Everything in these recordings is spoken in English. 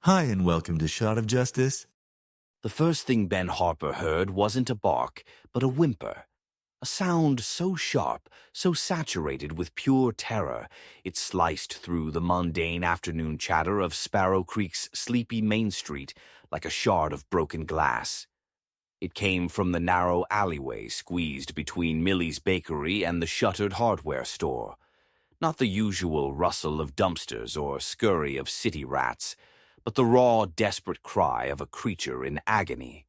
Hi and welcome to Shot of Justice. The first thing Ben Harper heard wasn't a bark, but a whimper. A sound so sharp, so saturated with pure terror, it sliced through the mundane afternoon chatter of Sparrow Creek's sleepy Main Street like a shard of broken glass. It came from the narrow alleyway squeezed between Millie's bakery and the shuttered hardware store. Not the usual rustle of dumpsters or scurry of city rats, but the raw, desperate cry of a creature in agony.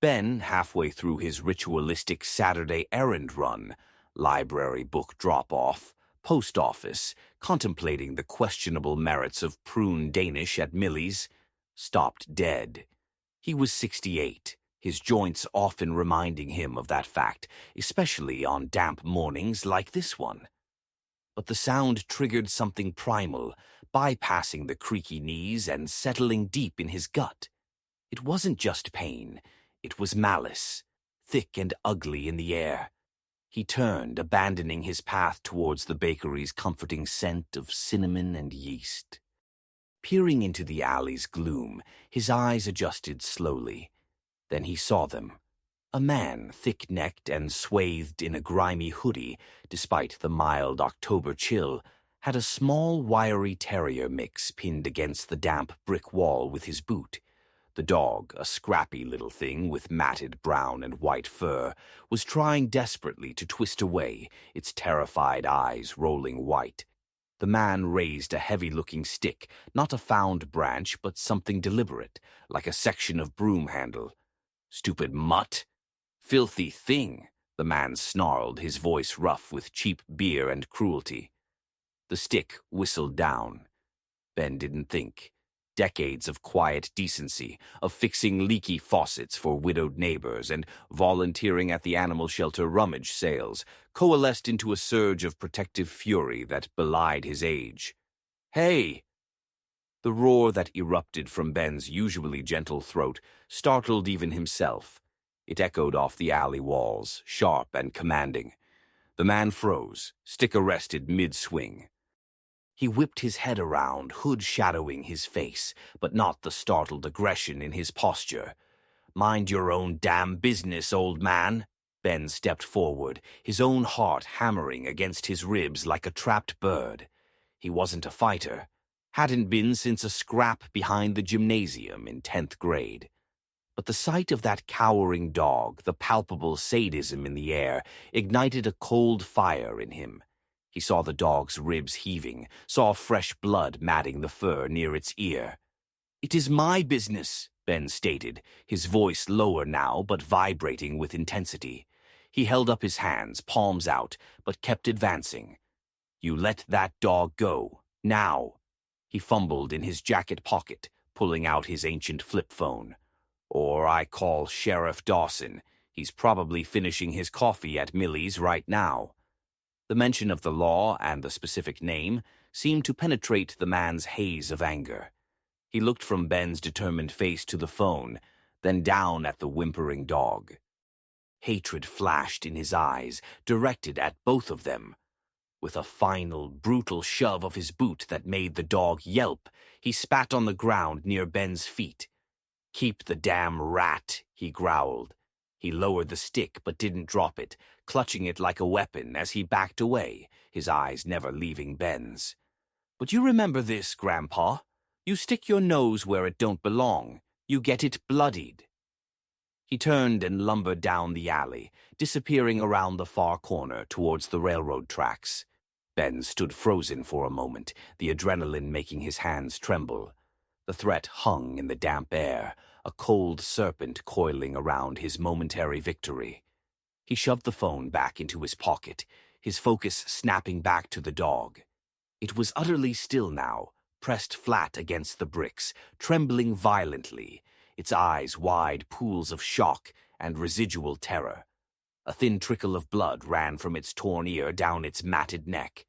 Ben, halfway through his ritualistic Saturday errand run, library book drop-off, post office, contemplating the questionable merits of prune Danish at Millie's, stopped dead. He was 68, his joints often reminding him of that fact, especially on damp mornings like this one. But the sound triggered something primal, bypassing the creaky knees and settling deep in his gut. It wasn't just pain, it was malice, thick and ugly in the air. He turned, abandoning his path towards the bakery's comforting scent of cinnamon and yeast. Peering into the alley's gloom, his eyes adjusted slowly. Then he saw them. A man, thick-necked and swathed in a grimy hoodie, despite the mild October chill, had a small, wiry terrier mix pinned against the damp brick wall with his boot. The dog, a scrappy little thing with matted brown and white fur, was trying desperately to twist away, its terrified eyes rolling white. The man raised a heavy-looking stick, not a found branch, but something deliberate, like a section of broom handle. "Stupid mutt! Filthy thing," the man snarled, his voice rough with cheap beer and cruelty. The stick whistled down. Ben didn't think. Decades of quiet decency, of fixing leaky faucets for widowed neighbors and volunteering at the animal shelter rummage sales, coalesced into a surge of protective fury that belied his age. "Hey!" The roar that erupted from Ben's usually gentle throat startled even himself. It echoed off the alley walls, sharp and commanding. The man froze, stick arrested mid-swing. He whipped his head around, hood shadowing his face, but not the startled aggression in his posture. "Mind your own damn business, old man." Ben stepped forward, his own heart hammering against his ribs like a trapped bird. He wasn't a fighter. Hadn't been since a scrap behind the gymnasium in 10th grade. But the sight of that cowering dog, the palpable sadism in the air, ignited a cold fire in him. He saw the dog's ribs heaving, saw fresh blood matting the fur near its ear. "It is my business," Ben stated, his voice lower now but vibrating with intensity. He held up his hands, palms out, but kept advancing. "You let that dog go, now." He fumbled in his jacket pocket, pulling out his ancient flip phone. "Or I call Sheriff Dawson. He's probably finishing his coffee at Millie's right now." The mention of the law and the specific name seemed to penetrate the man's haze of anger. He looked from Ben's determined face to the phone, then down at the whimpering dog. Hatred flashed in his eyes, directed at both of them. With a final, brutal shove of his boot that made the dog yelp, he spat on the ground near Ben's feet. "Keep the damn rat," he growled. He lowered the stick but didn't drop it, clutching it like a weapon as he backed away, his eyes never leaving Ben's. "But you remember this, Grandpa. You stick your nose where it don't belong. You get it bloodied." He turned and lumbered down the alley, disappearing around the far corner towards the railroad tracks. Ben stood frozen for a moment, the adrenaline making his hands tremble. The threat hung in the damp air, a cold serpent coiling around his momentary victory. He shoved the phone back into his pocket, his focus snapping back to the dog. It was utterly still now, pressed flat against the bricks, trembling violently, its eyes wide pools of shock and residual terror. A thin trickle of blood ran from its torn ear down its matted neck.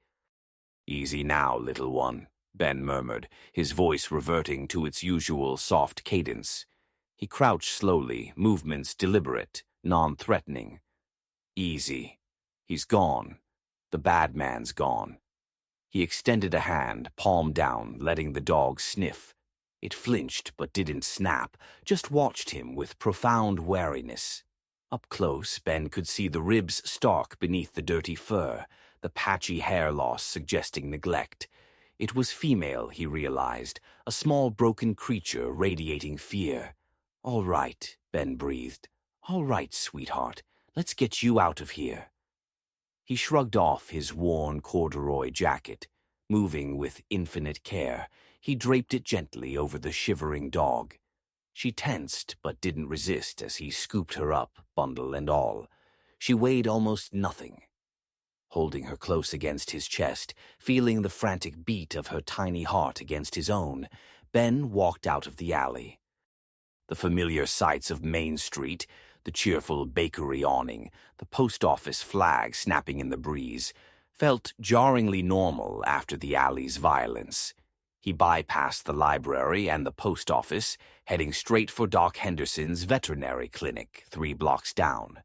"Easy now, little one," Ben murmured, his voice reverting to its usual soft cadence. He crouched slowly, movements deliberate, non-threatening. "Easy. He's gone. The bad man's gone." He extended a hand, palm down, letting the dog sniff. It flinched but didn't snap, just watched him with profound wariness. Up close, Ben could see the ribs stark beneath the dirty fur, the patchy hair loss suggesting neglect. It was female, he realized, a small broken creature radiating fear. "All right," Ben breathed. "All right, sweetheart. Let's get you out of here." He shrugged off his worn corduroy jacket. Moving with infinite care, he draped it gently over the shivering dog. She tensed but didn't resist as he scooped her up, bundle and all. She weighed almost nothing. Holding her close against his chest, feeling the frantic beat of her tiny heart against his own, Ben walked out of the alley. The familiar sights of Main Street, the cheerful bakery awning, the post office flag snapping in the breeze, felt jarringly normal after the alley's violence. He bypassed the library and the post office, heading straight for Doc Henderson's veterinary clinic 3 blocks down.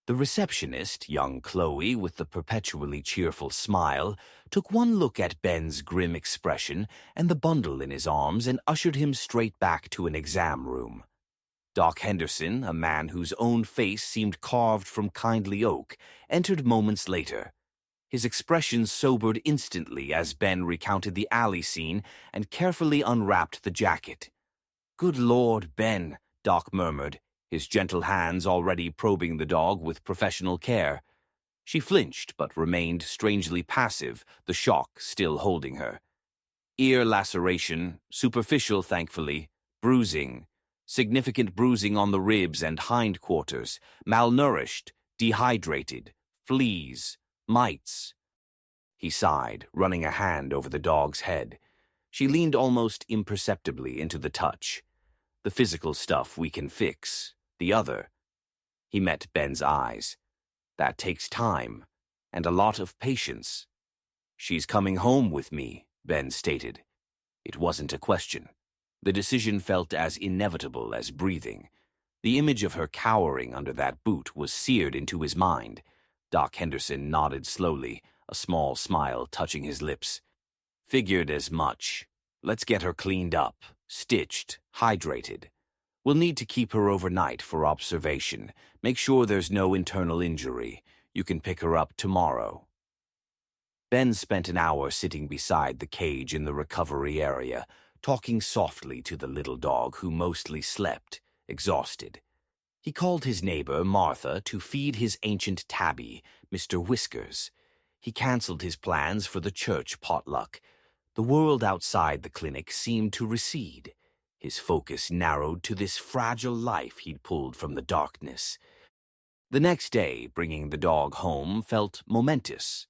The receptionist, young Chloe with the perpetually cheerful smile, took one look at Ben's grim expression and the bundle in his arms and ushered him straight back to an exam room. Doc Henderson, a man whose own face seemed carved from kindly oak, entered moments later. His expression sobered instantly as Ben recounted the alley scene and carefully unwrapped the jacket. "Good Lord, Ben," Doc murmured, his gentle hands already probing the dog with professional care. She flinched but remained strangely passive, the shock still holding her. "Ear laceration, superficial thankfully, bruising, significant bruising on the ribs and hindquarters, malnourished, dehydrated, fleas, mites." He sighed, running a hand over the dog's head. She leaned almost imperceptibly into the touch. "The physical stuff we can fix. The other." He met Ben's eyes. "That takes time, and a lot of patience." "She's coming home with me," Ben stated. It wasn't a question. The decision felt as inevitable as breathing. The image of her cowering under that boot was seared into his mind. Doc Henderson nodded slowly, a small smile touching his lips. "Figured as much. Let's get her cleaned up, stitched, hydrated. We'll need to keep her overnight for observation. Make sure there's no internal injury. You can pick her up tomorrow." Ben spent an hour sitting beside the cage in the recovery area, talking softly to the little dog who mostly slept, exhausted. He called his neighbor, Martha, to feed his ancient tabby, Mr. Whiskers. He canceled his plans for the church potluck. The world outside the clinic seemed to recede. His focus narrowed to this fragile life he'd pulled from the darkness. The next day, bringing the dog home felt momentous.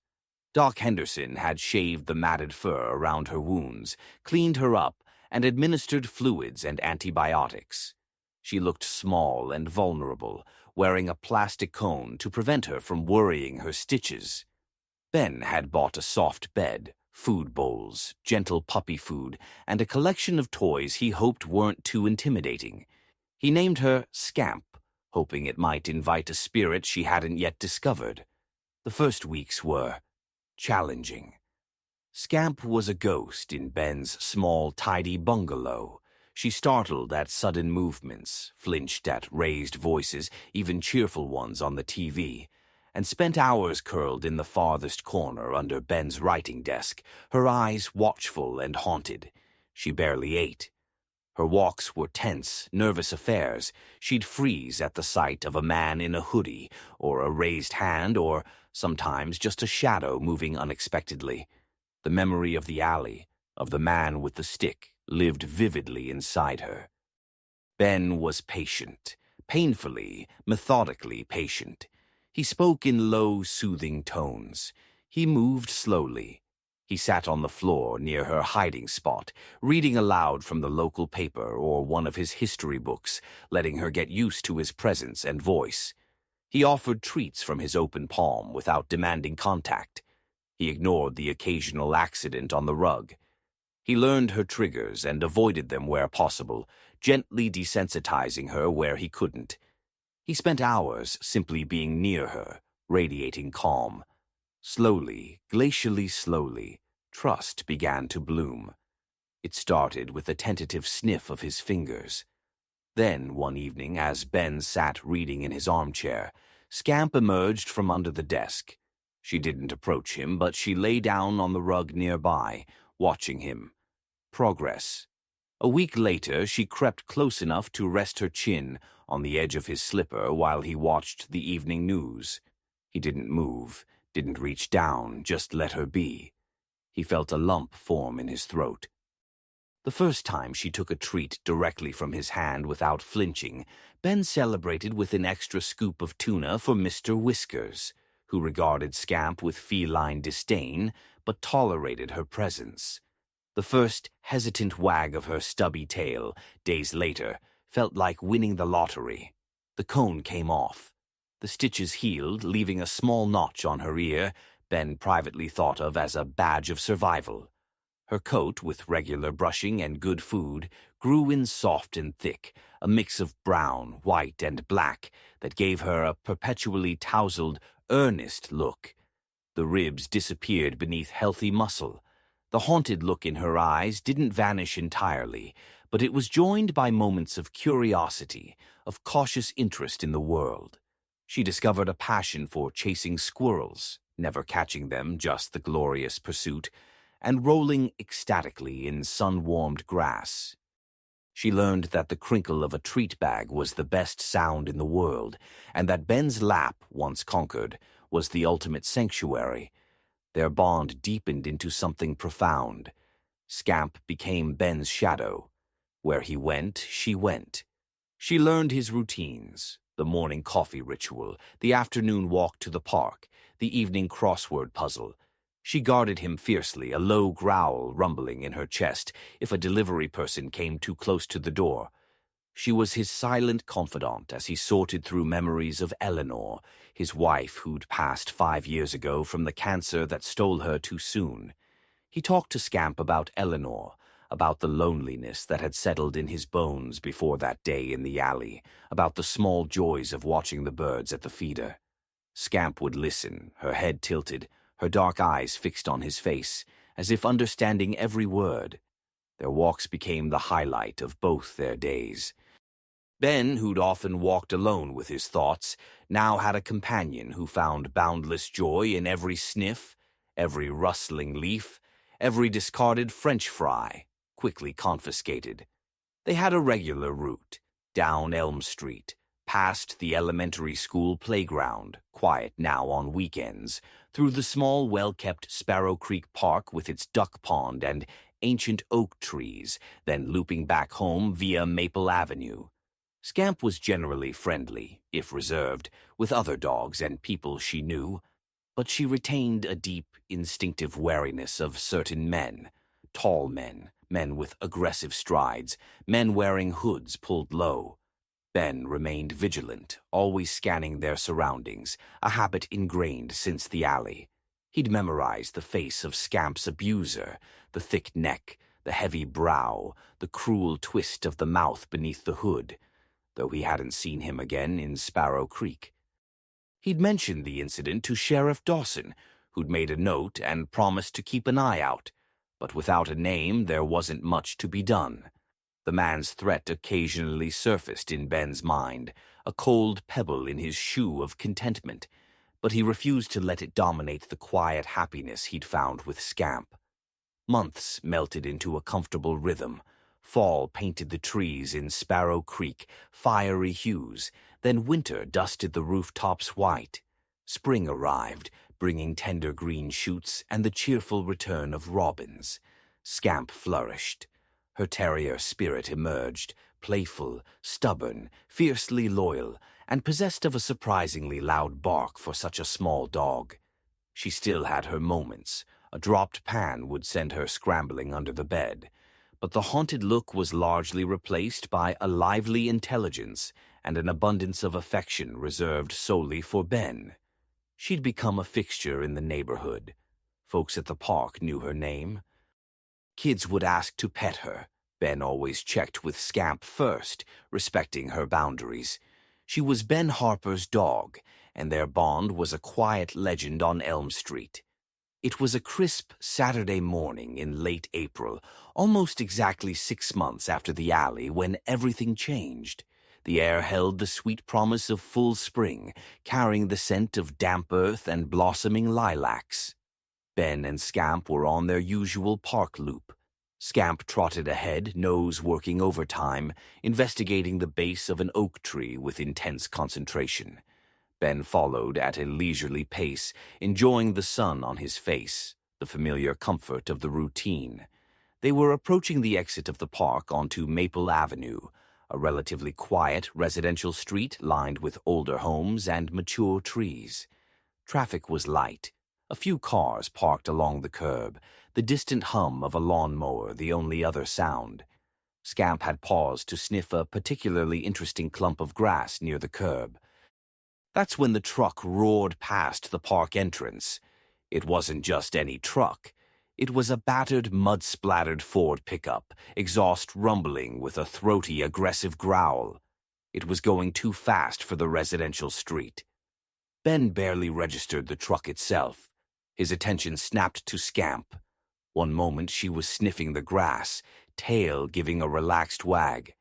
Doc Henderson had shaved the matted fur around her wounds, cleaned her up, and administered fluids and antibiotics. She looked small and vulnerable, wearing a plastic cone to prevent her from worrying her stitches. Ben had bought a soft bed, food bowls, gentle puppy food, and a collection of toys he hoped weren't too intimidating. He named her Scamp, hoping it might invite a spirit she hadn't yet discovered. The first weeks were challenging. Scamp was a ghost in Ben's small, tidy bungalow. She startled at sudden movements, flinched at raised voices, even cheerful ones on the TV, and spent hours curled in the farthest corner under Ben's writing desk, her eyes watchful and haunted. She barely ate. Her walks were tense, nervous affairs. She'd freeze at the sight of a man in a hoodie, or a raised hand, or sometimes just a shadow moving unexpectedly. The memory of the alley, of the man with the stick, lived vividly inside her. Ben was patient, painfully, methodically patient. He spoke in low, soothing tones. He moved slowly. He sat on the floor near her hiding spot, reading aloud from the local paper or one of his history books, letting her get used to his presence and voice. He offered treats from his open palm without demanding contact. He ignored the occasional accident on the rug. He learned her triggers and avoided them where possible, gently desensitizing her where he couldn't. He spent hours simply being near her, radiating calm. Slowly, glacially slowly, trust began to bloom. It started with a tentative sniff of his fingers. Then, one evening, as Ben sat reading in his armchair, Scamp emerged from under the desk. She didn't approach him, but she lay down on the rug nearby, watching him. Progress. A week later, she crept close enough to rest her chin on the edge of his slipper while he watched the evening news. He didn't move, didn't reach down, just let her be. He felt a lump form in his throat. The first time she took a treat directly from his hand without flinching, Ben celebrated with an extra scoop of tuna for Mr. Whiskers, who regarded Scamp with feline disdain but tolerated her presence. The first hesitant wag of her stubby tail, days later, felt like winning the lottery. The cone came off. The stitches healed, leaving a small notch on her ear Ben privately thought of as a badge of survival. Her coat, with regular brushing and good food, grew in soft and thick, a mix of brown, white, and black that gave her a perpetually tousled, earnest look. The ribs disappeared beneath healthy muscle. The haunted look in her eyes didn't vanish entirely, but it was joined by moments of curiosity, of cautious interest in the world. She discovered a passion for chasing squirrels, never catching them, just the glorious pursuit, and rolling ecstatically in sun-warmed grass. She learned that the crinkle of a treat bag was the best sound in the world, and that Ben's lap, once conquered, was the ultimate sanctuary. Their bond deepened into something profound. Scamp became Ben's shadow. Where he went, she went. She learned his routines, the morning coffee ritual, the afternoon walk to the park, the evening crossword puzzle. She guarded him fiercely, a low growl rumbling in her chest if a delivery person came too close to the door. She was his silent confidant as he sorted through memories of Eleanor, his wife who'd passed 5 years ago from the cancer that stole her too soon. He talked to Scamp about Eleanor, about the loneliness that had settled in his bones before that day in the alley, about the small joys of watching the birds at the feeder. Scamp would listen, her head tilted, her dark eyes fixed on his face, as if understanding every word. Their walks became the highlight of both their days. Ben, who'd often walked alone with his thoughts, now had a companion who found boundless joy in every sniff, every rustling leaf, every discarded French fry, quickly confiscated. They had a regular route, down Elm Street, past the elementary school playground, quiet now on weekends, through the small, well-kept Sparrow Creek Park with its duck pond and ancient oak trees, then looping back home via Maple Avenue. Scamp was generally friendly, if reserved, with other dogs and people she knew, but she retained a deep, instinctive wariness of certain men, tall men, men with aggressive strides, men wearing hoods pulled low. Ben remained vigilant, always scanning their surroundings, a habit ingrained since the alley. He'd memorized the face of Scamp's abuser, the thick neck, the heavy brow, the cruel twist of the mouth beneath the hood, though he hadn't seen him again in Sparrow Creek. He'd mentioned the incident to Sheriff Dawson, who'd made a note and promised to keep an eye out, but without a name there wasn't much to be done. The man's threat occasionally surfaced in Ben's mind, a cold pebble in his shoe of contentment, but he refused to let it dominate the quiet happiness he'd found with Scamp. Months melted into a comfortable rhythm. Fall painted the trees in Sparrow Creek fiery hues, then winter dusted the rooftops white. Spring arrived, bringing tender green shoots and the cheerful return of robins. Scamp flourished. Her terrier spirit emerged, playful, stubborn, fiercely loyal, and possessed of a surprisingly loud bark for such a small dog. She still had her moments. A dropped pan would send her scrambling under the bed, but the haunted look was largely replaced by a lively intelligence and an abundance of affection reserved solely for Ben. She'd become a fixture in the neighborhood. Folks at the park knew her name. Kids would ask to pet her. Ben always checked with Scamp first, respecting her boundaries. She was Ben Harper's dog, and their bond was a quiet legend on Elm Street. It was a crisp Saturday morning in late April, almost exactly 6 months after the alley, when everything changed. The air held the sweet promise of full spring, carrying the scent of damp earth and blossoming lilacs. Ben and Scamp were on their usual park loop. Scamp trotted ahead, nose working overtime, investigating the base of an oak tree with intense concentration. Ben followed at a leisurely pace, enjoying the sun on his face, the familiar comfort of the routine. They were approaching the exit of the park onto Maple Avenue, a relatively quiet residential street lined with older homes and mature trees. Traffic was light. A few cars parked along the curb, the distant hum of a lawnmower the only other sound. Scamp had paused to sniff a particularly interesting clump of grass near the curb. That's when the truck roared past the park entrance. It wasn't just any truck. It was a battered, mud-splattered Ford pickup, exhaust rumbling with a throaty, aggressive growl. It was going too fast for the residential street. Ben barely registered the truck itself. His attention snapped to Scamp. One moment she was sniffing the grass, tail giving a relaxed wag.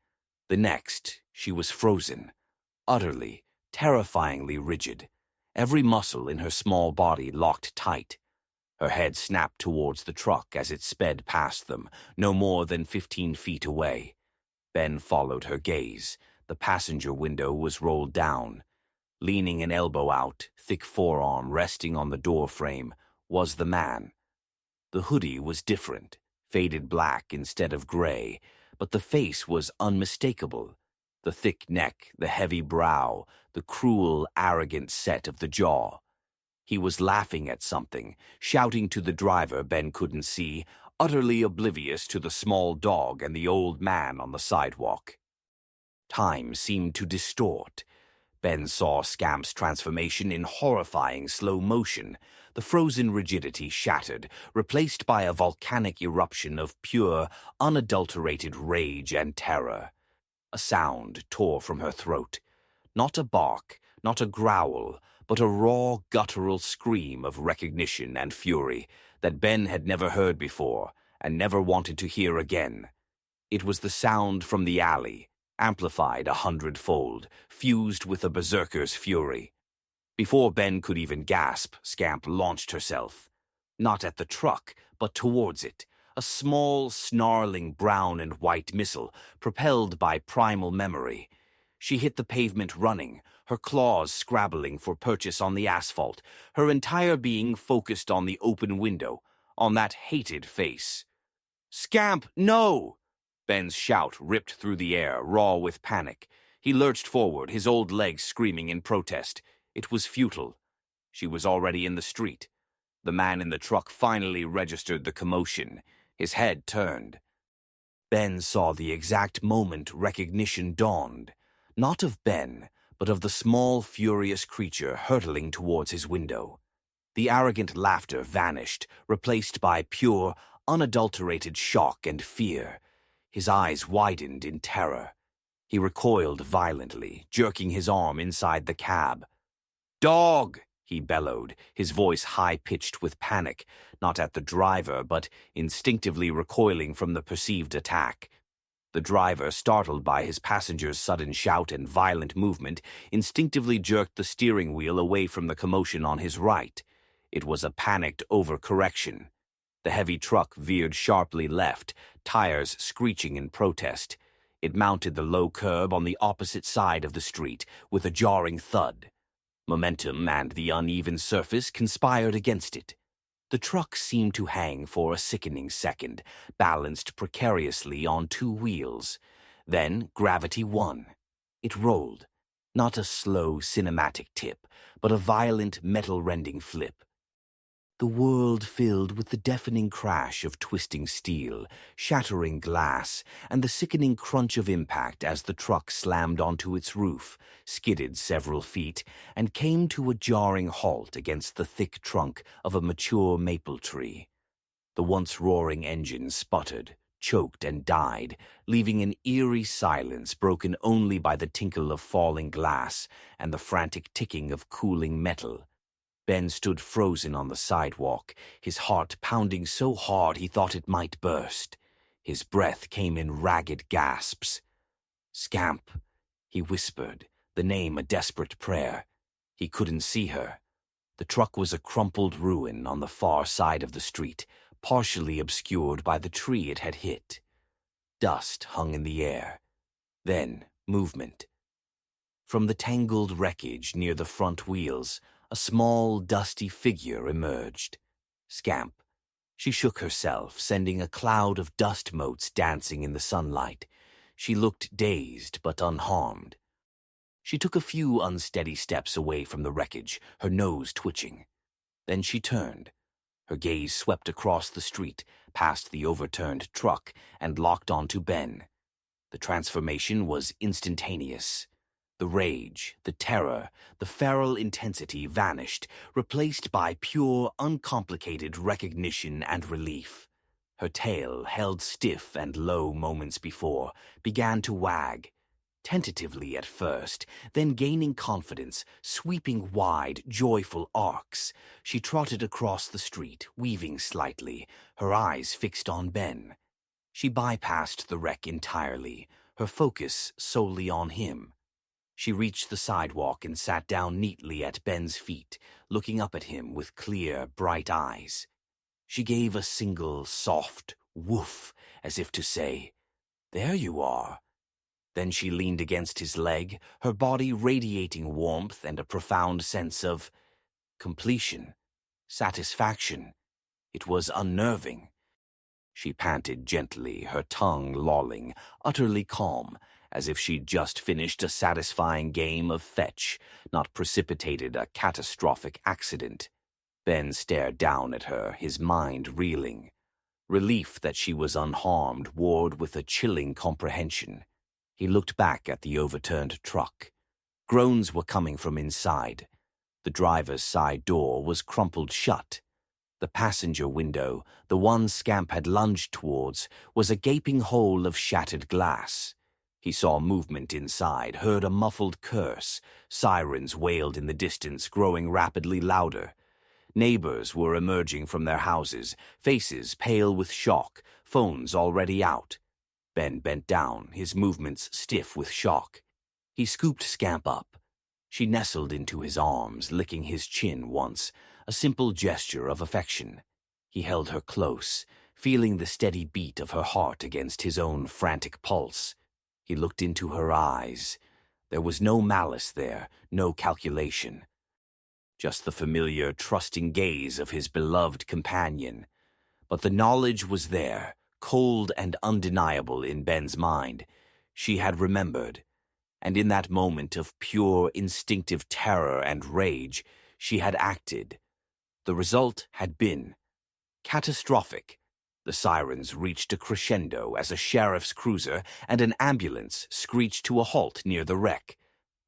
The next, she was frozen, utterly, terrifyingly rigid, every muscle in her small body locked tight. Her head snapped towards the truck as it sped past them, no more than 15 feet away. Ben followed her gaze. The passenger window was rolled down. Leaning an elbow out, thick forearm resting on the door frame, was the man. The hoodie was different, faded black instead of gray, but the face was unmistakable. The thick neck, the heavy brow, the cruel, arrogant set of the jaw. He was laughing at something, shouting to the driver Ben couldn't see, utterly oblivious to the small dog and the old man on the sidewalk. Time seemed to distort. Ben saw Scamp's transformation in horrifying slow motion, the frozen rigidity shattered, replaced by a volcanic eruption of pure, unadulterated rage and terror. A sound tore from her throat. Not a bark, not a growl, but a raw, guttural scream of recognition and fury that Ben had never heard before and never wanted to hear again. It was the sound from the alley, amplified 100-fold, fused with a berserker's fury. Before Ben could even gasp, Scamp launched herself. Not at the truck, but towards it. A small, snarling brown and white missile, propelled by primal memory. She hit the pavement running, her claws scrabbling for purchase on the asphalt, her entire being focused on the open window, on that hated face. "Scamp, no!" Ben's shout ripped through the air, raw with panic. He lurched forward, his old legs screaming in protest. It was futile. She was already in the street. The man in the truck finally registered the commotion. His head turned. Ben saw the exact moment recognition dawned. Not of Ben, but of the small, furious creature hurtling towards his window. The arrogant laughter vanished, replaced by pure, unadulterated shock and fear. His eyes widened in terror. He recoiled violently, jerking his arm inside the cab. "Dog!" he bellowed, his voice high-pitched with panic, not at the driver, but instinctively recoiling from the perceived attack. The driver, startled by his passenger's sudden shout and violent movement, instinctively jerked the steering wheel away from the commotion on his right. It was a panicked overcorrection. The heavy truck veered sharply left, tires screeching in protest. It mounted the low curb on the opposite side of the street with a jarring thud. Momentum and the uneven surface conspired against it. The truck seemed to hang for a sickening second, balanced precariously on two wheels. Then gravity won. It rolled. Not a slow cinematic tip, but a violent metal-rending flip. The world filled with the deafening crash of twisting steel, shattering glass, and the sickening crunch of impact as the truck slammed onto its roof, skidded several feet, and came to a jarring halt against the thick trunk of a mature maple tree. The once roaring engine sputtered, choked, and died, leaving an eerie silence broken only by the tinkle of falling glass and the frantic ticking of cooling metal. Ben stood frozen on the sidewalk, his heart pounding so hard he thought it might burst. His breath came in ragged gasps. "Scamp," he whispered, the name a desperate prayer. He couldn't see her. The truck was a crumpled ruin on the far side of the street, partially obscured by the tree it had hit. Dust hung in the air. Then movement. From the tangled wreckage near the front wheels, a small, dusty figure emerged. Scamp. She shook herself, sending a cloud of dust motes dancing in the sunlight. She looked dazed but unharmed. She took a few unsteady steps away from the wreckage, her nose twitching. Then she turned. Her gaze swept across the street, past the overturned truck, and locked onto Ben. The transformation was instantaneous. The rage, the terror, the feral intensity vanished, replaced by pure, uncomplicated recognition and relief. Her tail, held stiff and low moments before, began to wag. Tentatively at first, then gaining confidence, sweeping wide, joyful arcs. She trotted across the street, weaving slightly, her eyes fixed on Ben. She bypassed the wreck entirely, her focus solely on him. She reached the sidewalk and sat down neatly at Ben's feet, looking up at him with clear, bright eyes. She gave a single, soft woof, as if to say, "There you are." Then she leaned against his leg, her body radiating warmth and a profound sense of completion, satisfaction. It was unnerving. She panted gently, her tongue lolling, utterly calm, as if she'd just finished a satisfying game of fetch, not precipitated a catastrophic accident. Ben stared down at her, his mind reeling. Relief that she was unharmed warred with a chilling comprehension. He looked back at the overturned truck. Groans were coming from inside. The driver's side door was crumpled shut. The passenger window, the one Scamp had lunged towards, was a gaping hole of shattered glass. He saw movement inside, heard a muffled curse. Sirens wailed in the distance, growing rapidly louder. Neighbors were emerging from their houses, faces pale with shock, phones already out. Ben bent down, his movements stiff with shock. He scooped Scamp up. She nestled into his arms, licking his chin once, a simple gesture of affection. He held her close, feeling the steady beat of her heart against his own frantic pulse. He looked into her eyes. There was no malice there, no calculation. Just the familiar, trusting gaze of his beloved companion. But the knowledge was there, cold and undeniable in Ben's mind. She had remembered. And in that moment of pure, instinctive terror and rage, she had acted. The result had been catastrophic. The sirens reached a crescendo as a sheriff's cruiser and an ambulance screeched to a halt near the wreck.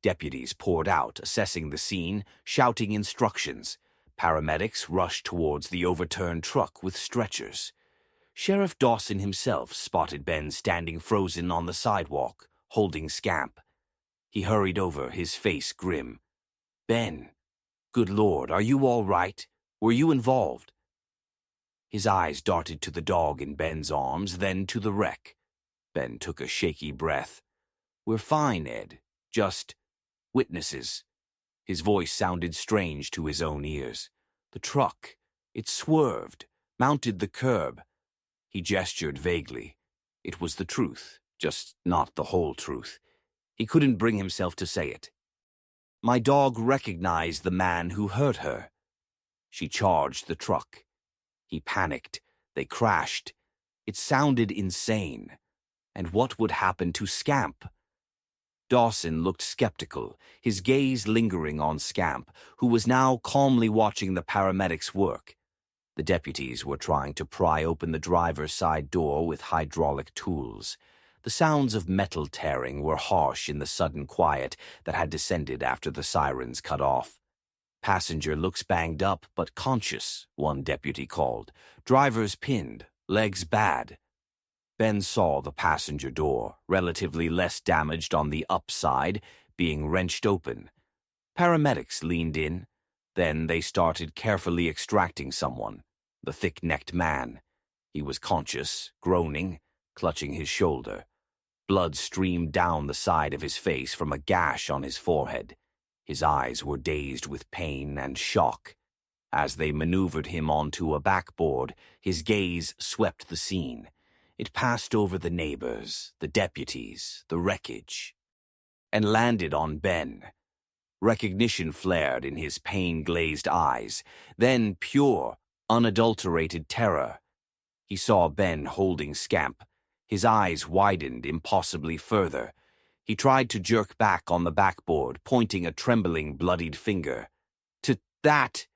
Deputies poured out, assessing the scene, shouting instructions. Paramedics rushed towards the overturned truck with stretchers. Sheriff Dawson himself spotted Ben standing frozen on the sidewalk, holding Scamp. He hurried over, his face grim. "Ben, good Lord, are you all right? Were you involved?" His eyes darted to the dog in Ben's arms, then to the wreck. Ben took a shaky breath. "We're fine, Ed. Just witnesses." His voice sounded strange to his own ears. "The truck, it swerved, mounted the curb." He gestured vaguely. It was the truth, just not the whole truth. He couldn't bring himself to say it. "My dog recognized the man who hurt her." She charged the truck. He panicked. They crashed. It sounded insane. And what would happen to Scamp? Dawson looked skeptical, his gaze lingering on Scamp, who was now calmly watching the paramedics work. The deputies were trying to pry open the driver's side door with hydraulic tools. The sounds of metal tearing were harsh in the sudden quiet that had descended after the sirens cut off. "Passenger looks banged up but conscious," one deputy called. "Driver's pinned, legs bad." Ben saw the passenger door, relatively less damaged on the upside, being wrenched open. Paramedics leaned in. Then they started carefully extracting someone, the thick-necked man. He was conscious, groaning, clutching his shoulder. Blood streamed down the side of his face from a gash on his forehead. His eyes were dazed with pain and shock. As they maneuvered him onto a backboard, his gaze swept the scene. It passed over the neighbors, the deputies, the wreckage, and landed on Ben. Recognition flared in his pain-glazed eyes, then pure, unadulterated terror. He saw Ben holding Scamp. His eyes widened impossibly further. He tried to jerk back on the backboard, pointing a trembling, bloodied finger. "To that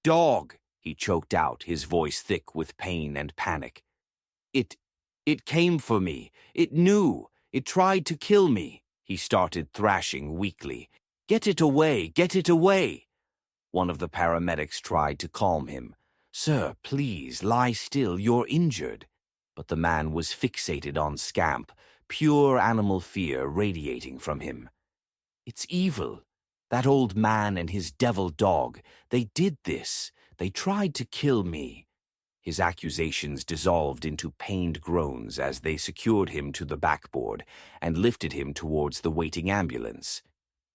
dog," he choked out, his voice thick with pain and panic. It came for me. It knew. It tried to kill me," he started thrashing weakly. "Get it away! Get it away!" One of the paramedics tried to calm him. "Sir, please, lie still. You're injured." But the man was fixated on Scamp, pure animal fear radiating from him. "It's evil. That old man and his devil dog, they did this. They tried to kill me." His accusations dissolved into pained groans as they secured him to the backboard and lifted him towards the waiting ambulance.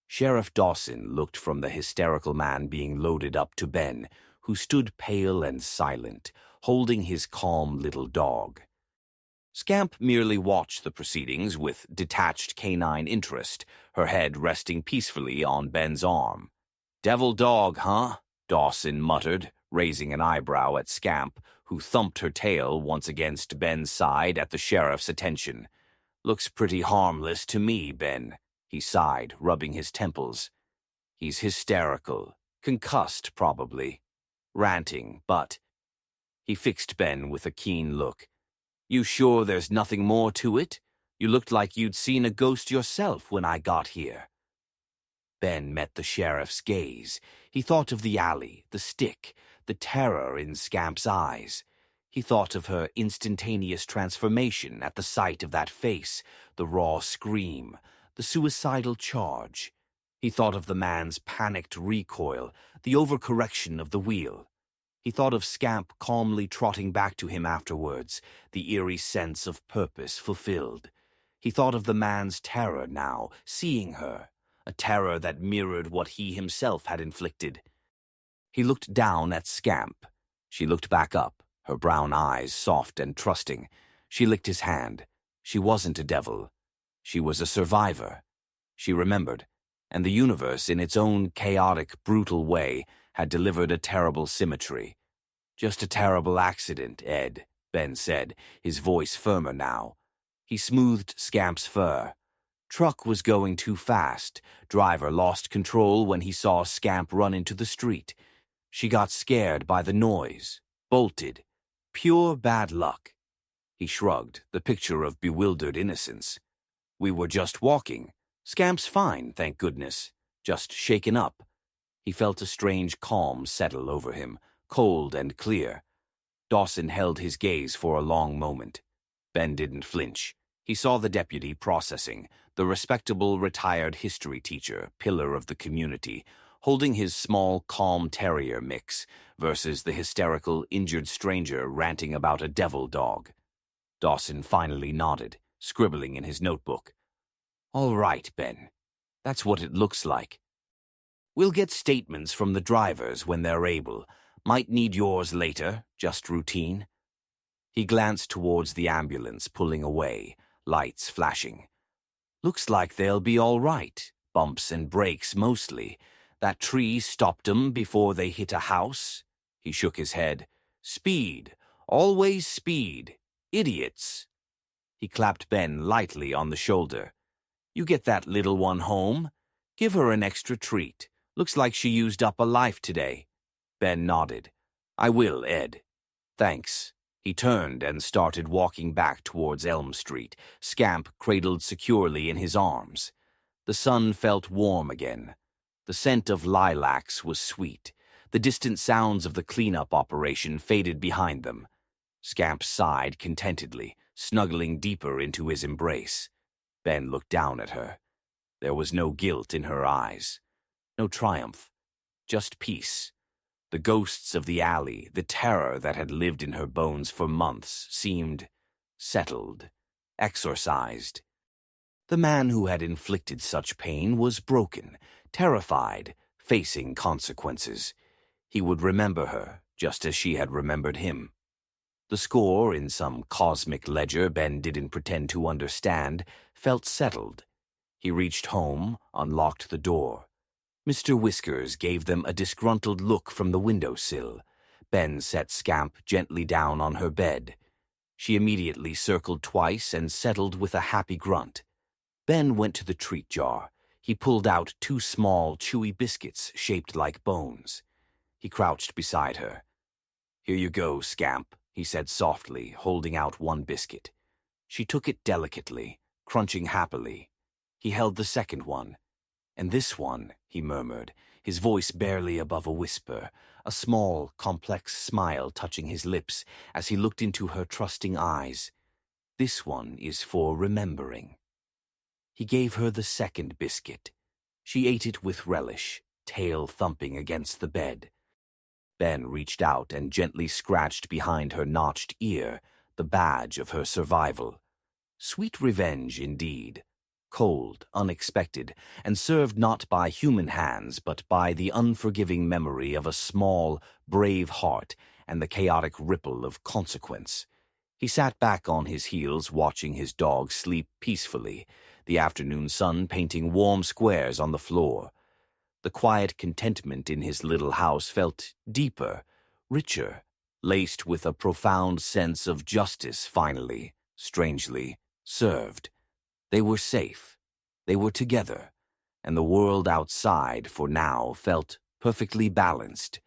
Sheriff Dawson looked from the hysterical man being loaded up to Ben, who stood pale and silent, holding his calm little dog. Scamp merely watched the proceedings with detached canine interest, her head resting peacefully on Ben's arm. "Devil dog, huh?" Dawson muttered, raising an eyebrow at Scamp, who thumped her tail once against Ben's side at the sheriff's attention. "Looks pretty harmless to me, Ben," he sighed, rubbing his temples. "He's hysterical, concussed probably, ranting, but—" He fixed Ben with a keen look. "You sure there's nothing more to it? You looked like you'd seen a ghost yourself when I got here." Ben met the sheriff's gaze. He thought of the alley, the stick, the terror in Scamp's eyes. He thought of her instantaneous transformation at the sight of that face, the raw scream, the suicidal charge. He thought of the man's panicked recoil, the overcorrection of the wheel. He thought of Scamp calmly trotting back to him afterwards, the eerie sense of purpose fulfilled. He thought of the man's terror now, seeing her, a terror that mirrored what he himself had inflicted. He looked down at Scamp. She looked back up, her brown eyes soft and trusting. She licked his hand. She wasn't a devil. She was a survivor. She remembered, and the universe, in its own chaotic, brutal way, had delivered a terrible symmetry. "Just a terrible accident, Ed," Ben said, his voice firmer now. He smoothed Scamp's fur. "Truck was going too fast. Driver lost control when he saw Scamp run into the street. She got scared by the noise. Bolted. Pure bad luck." He shrugged, the picture of bewildered innocence. "We were just walking. Scamp's fine, thank goodness. Just shaken up." He felt a strange calm settle over him, cold and clear. Dawson held his gaze for a long moment. Ben didn't flinch. He saw the deputy processing, the respectable retired history teacher, pillar of the community, holding his small, calm terrier mix versus the hysterical, injured stranger ranting about a devil dog. Dawson finally nodded, scribbling in his notebook. "All right, Ben. That's what it looks like. We'll get statements from the drivers when they're able. Might need yours later, just routine." He glanced towards the ambulance pulling away, lights flashing. "Looks like they'll be all right. Bumps and breaks mostly. That tree stopped 'em before they hit a house." He shook his head. "Speed. Always speed. Idiots." He clapped Ben lightly on the shoulder. "You get that little one home. Give her an extra treat. Looks like she used up a life today." Ben nodded. "I will, Ed." "Thanks." He turned and started walking back towards Elm Street, Scamp cradled securely in his arms. The sun felt warm again. The scent of lilacs was sweet. The distant sounds of the cleanup operation faded behind them. Scamp sighed contentedly, snuggling deeper into his embrace. Ben looked down at her. There was no guilt in her eyes. No triumph. just peace. The ghosts of the alley, the terror that had lived in her bones for months, seemed settled, exorcised. The man who had inflicted such pain was broken, terrified, facing consequences. He would remember her, just as she had remembered him. The score, in some cosmic ledger Ben didn't pretend to understand, felt settled. He reached home, unlocked the door. Mr. Whiskers gave them a disgruntled look from the windowsill. Ben set Scamp gently down on her bed. She immediately circled twice and settled with a happy grunt. Ben went to the treat jar. He pulled out 2 small, chewy biscuits shaped like bones. He crouched beside her. "Here you go, Scamp," he said softly, holding out 1 biscuit. She took it delicately, crunching happily. He held the second one. "And this one," he murmured, his voice barely above a whisper, a small, complex smile touching his lips as he looked into her trusting eyes. "This one is for remembering." He gave her the second biscuit. She ate it with relish, tail thumping against the bed. Ben reached out and gently scratched behind her notched ear, the badge of her survival. Sweet revenge indeed. Cold, unexpected, and served not by human hands but by the unforgiving memory of a small, brave heart and the chaotic ripple of consequence. He sat back on his heels watching his dog sleep peacefully, the afternoon sun painting warm squares on the floor. The quiet contentment in his little house felt deeper, richer, laced with a profound sense of justice finally, strangely, served. They were safe. They were together. And the world outside, for now, felt perfectly balanced.